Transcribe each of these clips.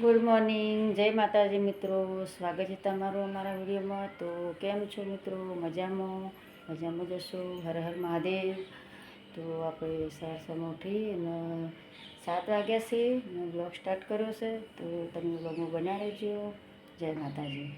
Good morning, જય માતાજી મિત્રો. સ્વાગત છે તમારું અમારા વિડીયોમાં. તો કેમ છો મિત્રો? મજામાં જશો. હર હર મહાદેવ. તો આપણે સવારમાં ઉઠી અને 7 વાગ્યા છે અને બ્લોગ સ્ટાર્ટ કર્યો છે. તો તમે બ્લોગમાં બન્યા રહેજો. જય માતાજી.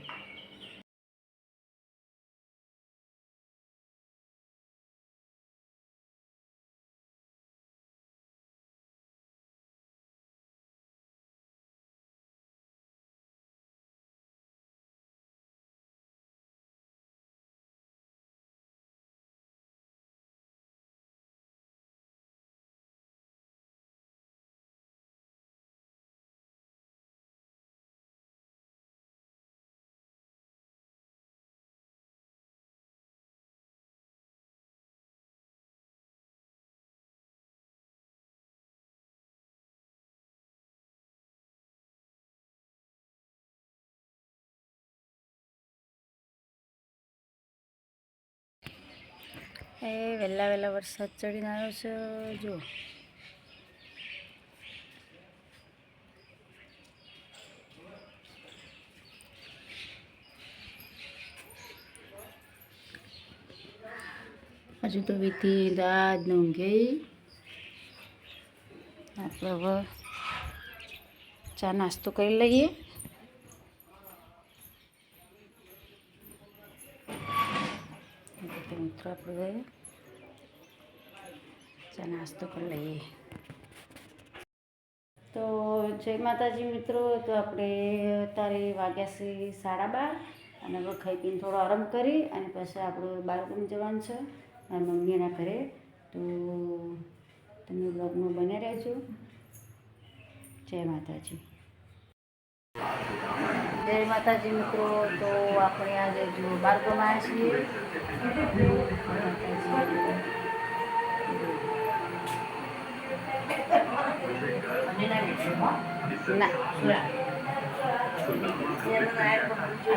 વહેલા વરસાદ ચડીને આવ્યો છે. જો હજુ તો વીતી રાત ને ઊંઘે. આપણે હવે ચા નાસ્તો કરી લઈએ. મિત્રો આપણે ચા નાસ્તો કરી લઈએ. તો જય માતાજી મિત્રો. તો આપણે અત્યારે વાગ્યા છે 12:30 અને હવે ખાઈ પીને થોડો આરામ કરી અને પછી આપણે બાળકોને જવાનું છે મારી મમ્મીના ઘરે. તો તમે બ્લોગમાં બન્યા રહેજો. જય માતાજી. જય માતાજી મિત્રો. તો આપણે આજે જો બાળકોમાં આવ્યા છીએ.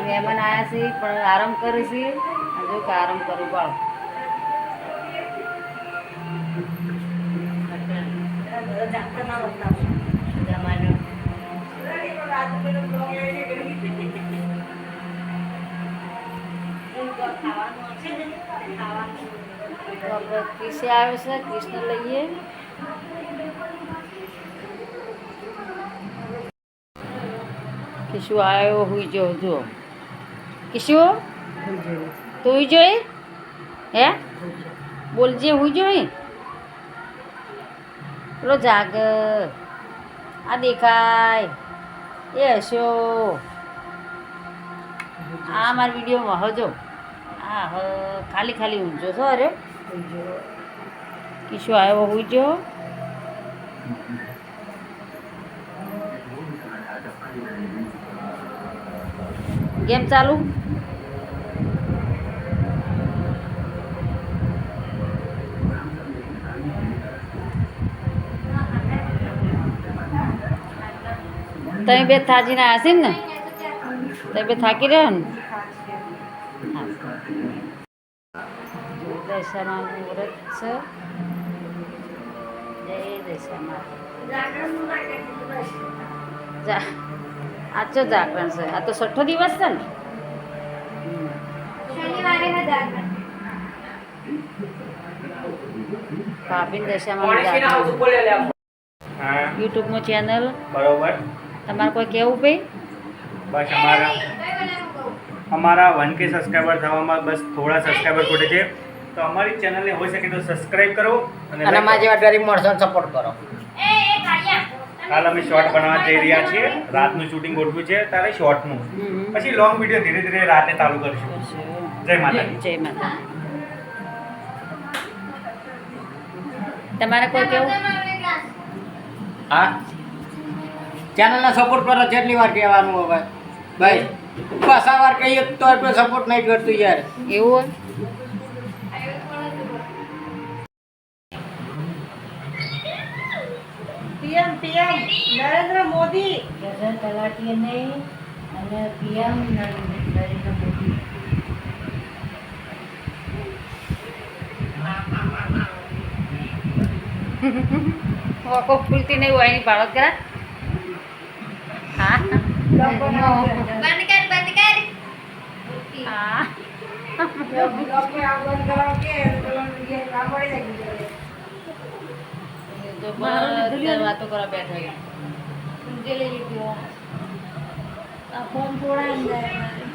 મહેમાન આવ્યા છે પણ આરામ કરે છે. જો કે આરામ કરું બાળક. આપણે ક્રિશે આવે છે, કૃષ્ણ લઈએ. કિશુ આવ્યો હુઈ જો. જો કિશુ તું હુઈ જોઈ હે બોલજે. હુઈ જોઈ પેલો જાગ આ દેખાય એ હશો. આ મારા વિડીયોમાં હજો. હા ખાલી ઊંઝો છો. અરે કિશુ આવ્યો હુઈ જો. ગેમ ચાલુ. તમે બે થાજીને આવ્યા છે ને? તમે બે થાકી રહ્યા ને? દશામાં મુહૂર્ત છે. જય દશામાં. આજો જાગરણ છે. આ તો 6ઠો દિવસ છે ને? ભાભીને દશામાં યુટ્યુબમાં ચેનલ. બરોબર. તમારે કોઈ કેવું ભાઈ? બસ અમારા 1K સબસ્ક્રાઈબર થવામાં બસ થોડા સબસ્ક્રાઈબર ખોટે છે. તો અમારી ચેનલને હોઈ શકે તો સબસ્ક્રાઈબ કરો અને અમારા જેવા ગરીબ માણસોને સપોર્ટ કરો. હાલ અમે શોર્ટ બનાવવા જઈ રહ્યા છીએ. રાતનું શૂટિંગ ગોઠવ્યું છે ત્યારે શોર્ટનું. પછી લોંગ વિડીયો ધીરે ધીરે રાતે ચાલુ કરીશું. જય માતાજી. જય માતા. તમારે કોઈ કેવું? હા, ચેનલને સપોર્ટ કરો. જેટલી વાર કહેવાનું હવે ભાઈ, પાછા વાર કહીએ તો કોઈ સપોર્ટ નહીં કરતું યાર. એવું પીએમ નરેન્દ્ર મોદી તલાટીએ નહીં અને પીએમ નરેન્દ્ર મોદી. આંખો ખુલતી નહીં હોય એની બાળક કરા. હા બ્લોગ બનાવજો. હા બ્લોગમાં આ બંધ કરાવો કે પેલો વિડીયો કામ પડી જાય બીજો. તો બધા વાતો કરવા બેઠા ઊંઘે લઈ લીધો. આ ફોન છોડાય ને જાય.